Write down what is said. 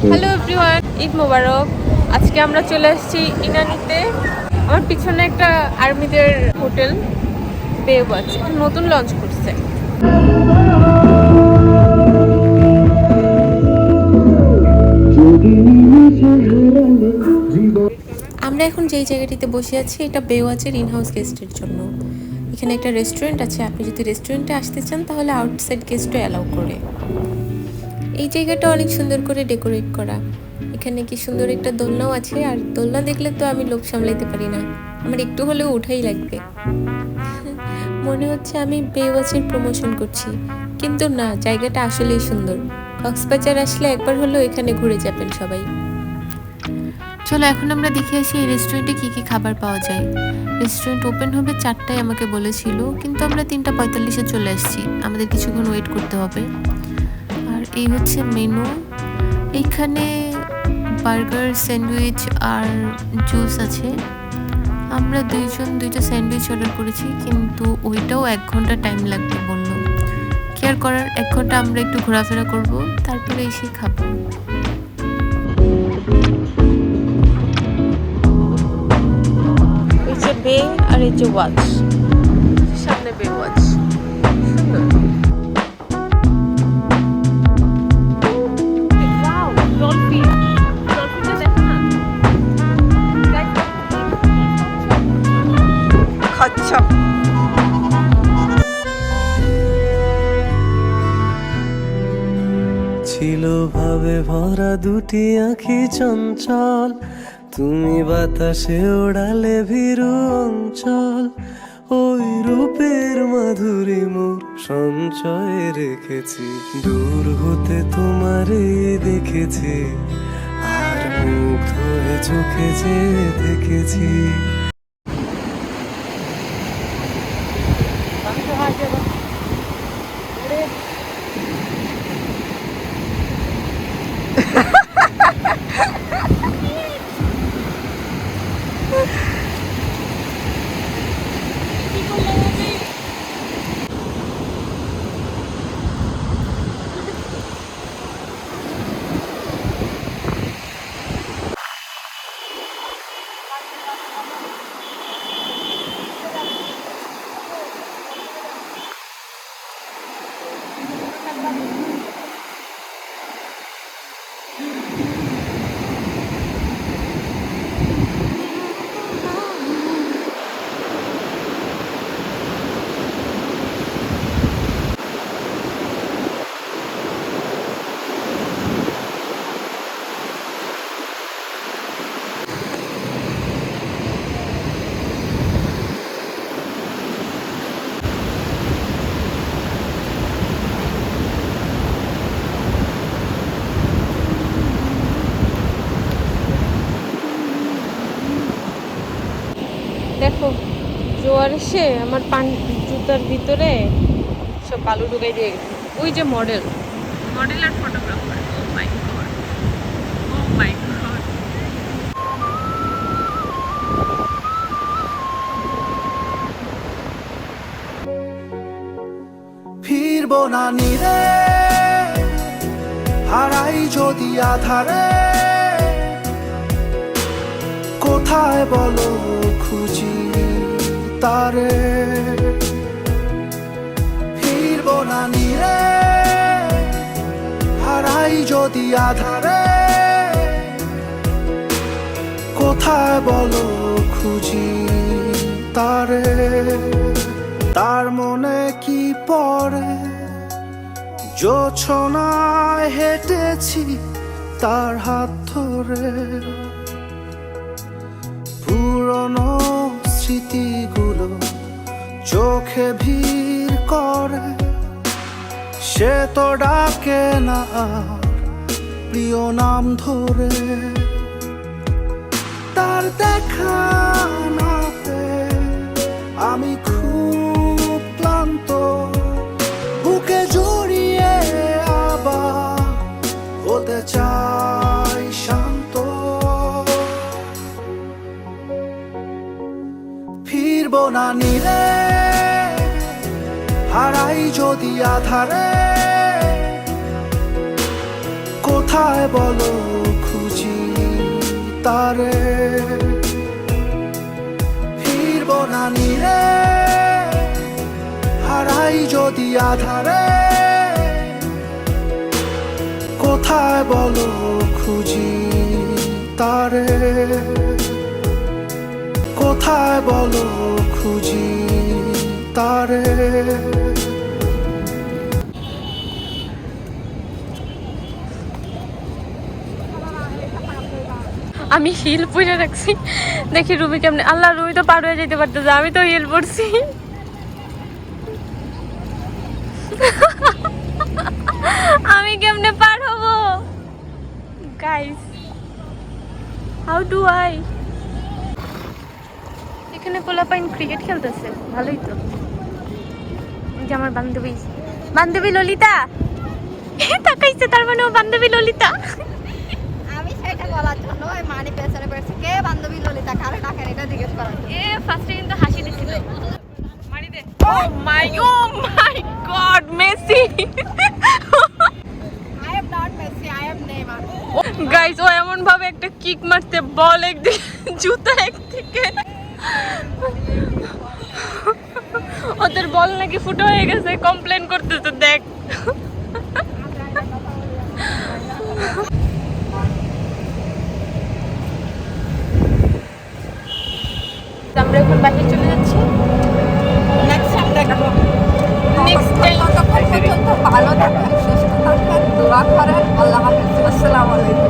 Hello everyone, Eid মোবারক। আজকে আমরা চলে আসছি ইনানিতে। আমার পিছনে একটা আর্মিদের হোটেল বেব আছে, নতুন লঞ্চ করছে। আমরা এখন যেই জায়গাটিতে বসে আছি এটা বেওয়াচের ইনহাউস গেস্টের জন্য। এখানে একটা রেস্টুরেন্ট আছে, আপনি যদি রেস্টুরেন্টে আসতে চান তাহলে আউটসাইড গেস্টও অ্যালাউ করে। এই জায়গাটা অনেক সুন্দর করে ডেকোরেট করা। এখানে কি সুন্দর একটা দোলনাও আছে, আর দোলনা দেখলে তো আমি লোভ সামলাইতে পারি না, আমার একটু হলেও উঠাই লাগবে। মনে হচ্ছে আমি বেওয়াচের প্রমোশন করছি, কিন্তু না, জায়গাটা আসলেই সুন্দর। কক্সবাজার আসলে একবার হলেও এখানে ঘুরে যাবেন সবাই। চলো এখন আমরা দেখে আসি এই রেস্টুরেন্টে কী কী খাবার পাওয়া যায়। রেস্টুরেন্ট ওপেন হবে 4টায় আমাকে বলেছিল, কিন্তু আমরা 3:45-এ চলে আসছি, আমাদের কিছুক্ষণ ওয়েট করতে হবে। আর এই হচ্ছে মেনু। এইখানে বার্গার, স্যান্ডউইচ আর জুস আছে। আমরা দুইজন দুইটা স্যান্ডউইচ অর্ডার করেছি, কিন্তু ওইটাও 1 ঘন্টা টাইম লাগবে বললো। কেয়ার করার 1 ঘন্টা আমরা একটু ঘোরাফেরা করব, তারপরে এসে খাবো। এই যে বে আর এই যে ওয়াচ, সামনে বে ওয়াচ সুন্দর। ছিল ভাবে ভরা দুটি আঁখি চঞ্চল, তুমি বাতাসে ওড়ালে ভীরু অঞ্চল। ওই রূপের মাধুরী মোর সঞ্চয়ে রেখেছি, দূর হতে তোমারে দেখেছি, আর মুগ্ধ হয়ে চোখে যে দেখেছি। দেখো, জোয়ার এসে আমার জুতার ভিতরে সব বালু ঢুকাই দিয়ে গেছে। ওই যে model R photographer, O my god, O my god. ফিরবো না নিরে, হারাই যদি আধারে, কোথায় বলো খুঁজি তারে। ফিরবো না নিরে, হারাই যদি আধারে, কোথায় বলো খুঁজি তারে। তার মনে কি পড়ে, জোছনায় হেঁটেছি তার হাত ধরে। পুরনো স্মৃতিগুলো চোখে ভিড় করে, সে তো ডাকে না আর প্রিয় নাম ধরে। তার দেখা না পেয়ে আমি খুব ক্লান্ত, বুকে জড়িয়ে আবার হতে চাই শান্ত। ফিরবো না নিরে, হারাই যদি আধারে, কোথায় বলো খুঁজি তারে, ফিরবো না নিরে, হারাই যদি আধারে, কোথায় বলো খুঁজি তারে, কোথায় বলো খুঁজি তারে। আমি হিল পরে রাখছি, দেখি রুবি কেমনে, আল্লাহ রুবি তো পার হয়ে যেতে পারতেছে, আমি তো হিল পরছি। আমি কেমনে পার হব গাইস, হাউ ডু আই? এখানে পোলাপাইন ক্রিকেট খেলতেছে, ভালোই তো। এই যে আমার বান্ধবী, বান্ধবী ললিতা তাকাইছে, তার মানে ও বান্ধবী ললিতা। আমি সেটা বলার জন্য ওই মানি পেছনে করেছে কে বান্ধবী ললিতা কারে ডাকেন এটা জিজ্ঞেস করার জন্য। এ ফার্স্টে কিন্তু হাসি দিছিল, মারি দে। Oh my god, Messi. I am not Messi, I am Neymar. Guys, ও এমন ভাবে একটা কিক মারতে, বল একদিকে জুতা একদিকে, ওদের বল নাকি ফুটো হয়ে গেছে, কমপ্লেন করতেছে দেখ। আমরা এখন বাহিরে চলে যাচ্ছি, নেক্সট টাইম দেখা হবে। Next time. ততক্ষণ পর্যন্ত ভালো থাকেন, সুস্থ থাকেন, দোয়া করেন। আল্লাহ হাফেজ, আসসালামু আলাইকুম।